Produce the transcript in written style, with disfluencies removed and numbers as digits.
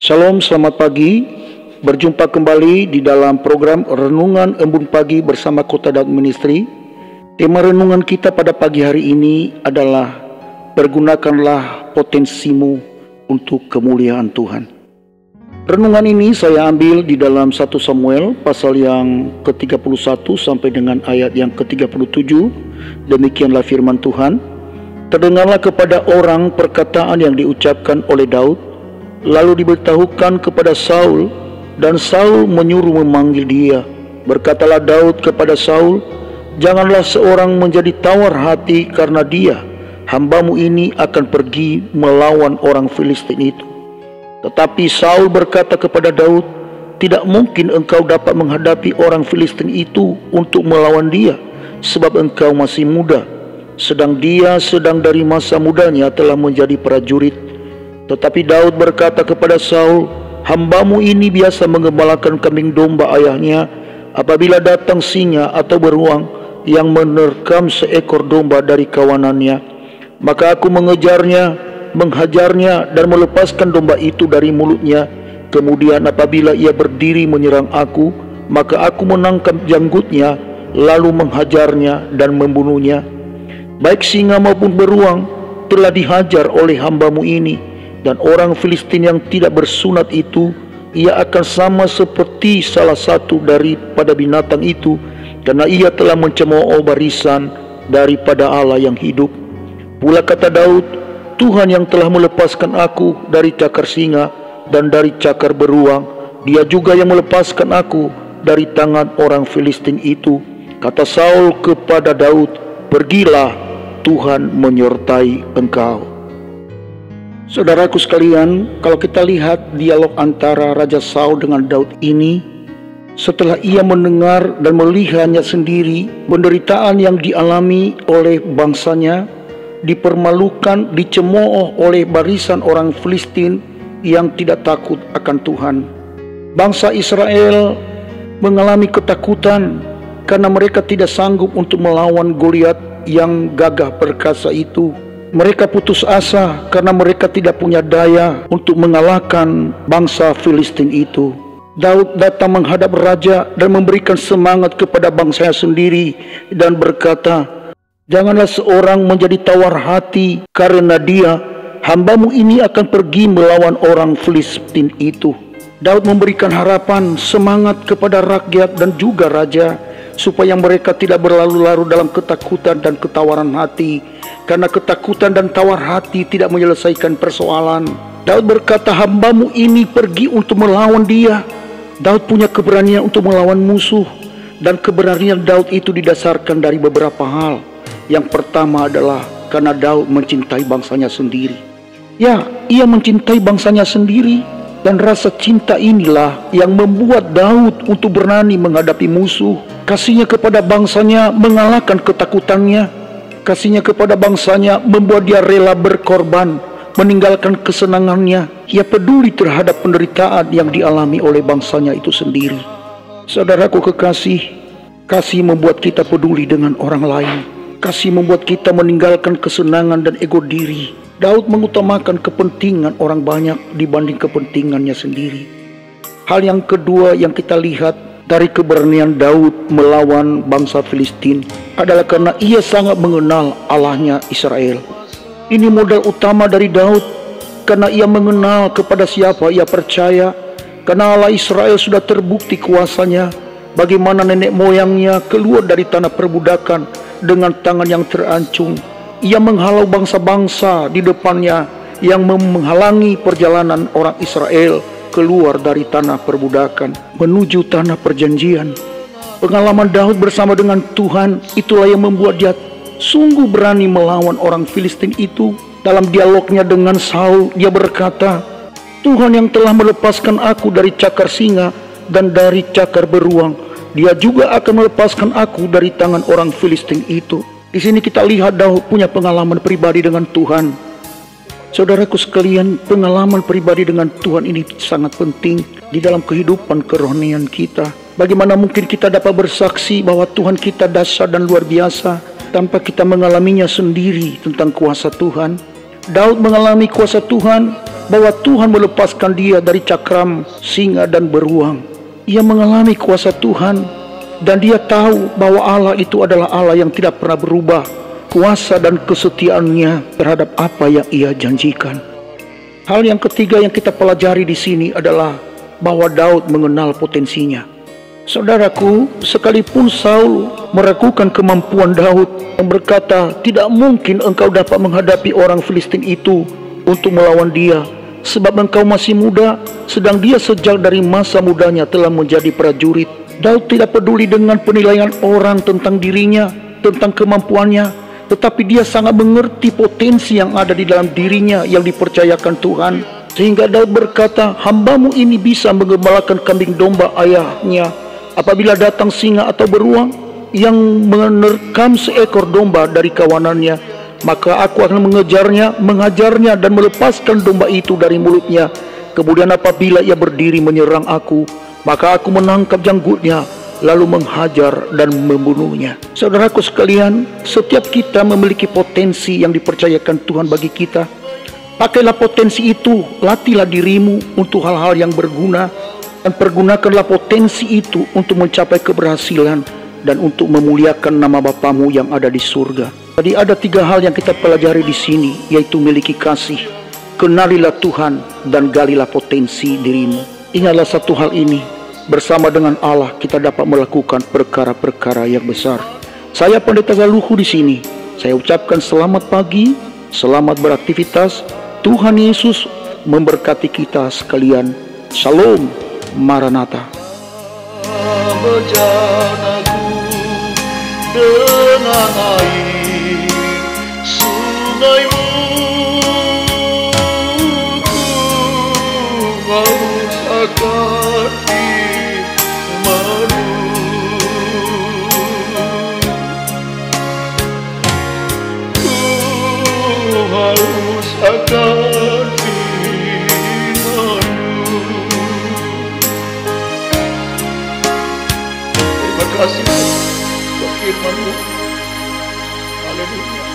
Shalom, selamat pagi. Berjumpa kembali di dalam program Renungan Embun Pagi bersama Kota Daud Ministry. Tema renungan kita pada pagi hari ini adalah pergunakanlah potensimu untuk kemuliaan Tuhan. Renungan ini saya ambil di dalam 1 Samuel pasal yang ke-31 sampai dengan ayat yang ke-37. Demikianlah firman Tuhan. Terdengarlah kepada orang perkataan yang diucapkan oleh Daud, lalu diberitahukan kepada Saul, dan Saul menyuruh memanggil dia. Berkatalah Daud kepada Saul, janganlah seorang menjadi tawar hati karena dia, hambamu ini akan pergi melawan orang Filistin itu. Tetapi Saul berkata kepada Daud, tidak mungkin engkau dapat menghadapi orang Filistin itu untuk melawan dia, sebab engkau masih muda, sedang dia dari masa mudanya telah menjadi prajurit. Tetapi Daud berkata kepada Saul, hambamu ini biasa menggembalakan kambing domba ayahnya. Apabila datang singa atau beruang yang menerkam seekor domba dari kawanannya, maka aku mengejarnya, menghajarnya, dan melepaskan domba itu dari mulutnya. Kemudian apabila ia berdiri menyerang aku, maka aku menangkap janggutnya, lalu menghajarnya dan membunuhnya. Baik singa maupun beruang telah dihajar oleh hambamu ini, dan orang Filistin yang tidak bersunat itu, ia akan sama seperti salah satu daripada binatang itu, karena ia telah mencemooh barisan daripada Allah yang hidup. Pula kata Daud, Tuhan yang telah melepaskan aku dari cakar singa dan dari cakar beruang, dia juga yang melepaskan aku dari tangan orang Filistin itu. Kata Saul kepada Daud, pergilah, Tuhan menyertai engkau. Saudaraku sekalian, kalau kita lihat dialog antara Raja Saul dengan Daud ini, setelah ia mendengar dan melihatnya sendiri penderitaan yang dialami oleh bangsanya, dipermalukan, dicemooh oleh barisan orang Filistin yang tidak takut akan Tuhan. Bangsa Israel mengalami ketakutan karena mereka tidak sanggup untuk melawan Goliat yang gagah perkasa itu. Mereka putus asa karena mereka tidak punya daya untuk mengalahkan bangsa Filistin itu. Daud datang menghadap raja dan memberikan semangat kepada bangsanya sendiri dan berkata, janganlah seorang menjadi tawar hati karena dia, hambamu ini akan pergi melawan orang Filistin itu. Daud memberikan harapan, semangat kepada rakyat dan juga raja, supaya mereka tidak berlalu-lalu dalam ketakutan dan ketawaran hati, karena ketakutan dan tawar hati tidak menyelesaikan persoalan. Daud berkata, hambamu ini pergi untuk melawan dia. Daud punya keberanian untuk melawan musuh, dan keberanian Daud itu didasarkan dari beberapa hal. Yang pertama adalah karena Daud mencintai bangsanya sendiri. Ya, ia mencintai bangsanya sendiri, dan rasa cinta inilah yang membuat Daud untuk berani menghadapi musuh. Kasihnya kepada bangsanya mengalahkan ketakutannya. Kasihnya kepada bangsanya membuat dia rela berkorban, meninggalkan kesenangannya. Ia peduli terhadap penderitaan yang dialami oleh bangsanya itu sendiri. Saudaraku kekasih, kasih membuat kita peduli dengan orang lain. Kasih membuat kita meninggalkan kesenangan dan ego diri. Daud mengutamakan kepentingan orang banyak dibanding kepentingannya sendiri. Hal yang kedua yang kita lihat dari keberanian Daud melawan bangsa Filistin adalah karena ia sangat mengenal Allahnya Israel. Ini modal utama dari Daud, karena ia mengenal kepada siapa ia percaya. Karena Allah Israel sudah terbukti kuasanya, bagaimana nenek moyangnya keluar dari tanah perbudakan dengan tangan yang terancung. Ia menghalau bangsa-bangsa di depannya yang menghalangi perjalanan orang Israel keluar dari tanah perbudakan menuju tanah perjanjian. Pengalaman Daud bersama dengan Tuhan itulah yang membuat dia sungguh berani melawan orang Filistin itu. Dalam dialognya dengan Saul, dia berkata, Tuhan yang telah melepaskan aku dari cakar singa dan dari cakar beruang, dia juga akan melepaskan aku dari tangan orang Filistin itu. Di sini kita lihat Daud punya pengalaman pribadi dengan Tuhan. Saudaraku sekalian, pengalaman pribadi dengan Tuhan ini sangat penting di dalam kehidupan kerohanian kita. Bagaimana mungkin kita dapat bersaksi bahwa Tuhan kita dahsyat dan luar biasa tanpa kita mengalaminya sendiri tentang kuasa Tuhan? Daud mengalami kuasa Tuhan bahwa Tuhan melepaskan dia dari cakram singa dan beruang. Ia mengalami kuasa Tuhan dan dia tahu bahwa Allah itu adalah Allah yang tidak pernah berubah, kuasa dan kesetiaannya terhadap apa yang ia janjikan. Hal yang ketiga yang kita pelajari di sini adalah bahwa Daud mengenal potensinya. Saudaraku, sekalipun Saul meragukan kemampuan Daud yang berkata, tidak mungkin engkau dapat menghadapi orang Filistin itu untuk melawan dia, sebab engkau masih muda, sedang dia sejak dari masa mudanya telah menjadi prajurit. Daud tidak peduli dengan penilaian orang tentang dirinya, tentang kemampuannya, tetapi dia sangat mengerti potensi yang ada di dalam dirinya yang dipercayakan Tuhan. Sehingga Daud berkata, hambamu ini bisa menggembalakan kambing domba ayahnya. Apabila datang singa atau beruang yang menerkam seekor domba dari kawanannya, maka aku akan mengajarnya dan melepaskan domba itu dari mulutnya. Kemudian apabila ia berdiri menyerang aku, maka aku menangkap janggutnya, lalu menghajar dan membunuhnya. Saudaraku sekalian, setiap kita memiliki potensi yang dipercayakan Tuhan bagi kita. Pakailah potensi itu, latihlah dirimu untuk hal-hal yang berguna, dan pergunakanlah potensi itu untuk mencapai keberhasilan dan untuk memuliakan nama Bapamu yang ada di surga. Jadi ada 3 hal yang kita pelajari di sini, yaitu miliki kasih, kenalilah Tuhan, dan galilah potensi dirimu. Ingatlah satu hal ini, bersama dengan Allah kita dapat melakukan perkara-perkara yang besar. Saya Pendeta Galuhu di sini. Saya ucapkan selamat pagi, selamat beraktivitas. Tuhan Yesus memberkati kita sekalian. Shalom, Maranatha. Bejanaku dengan air sungaimu, ku haus akan firman-Mu, ku haus akan firman-Mu. Terima kasih buat firman-Mu. Haleluya.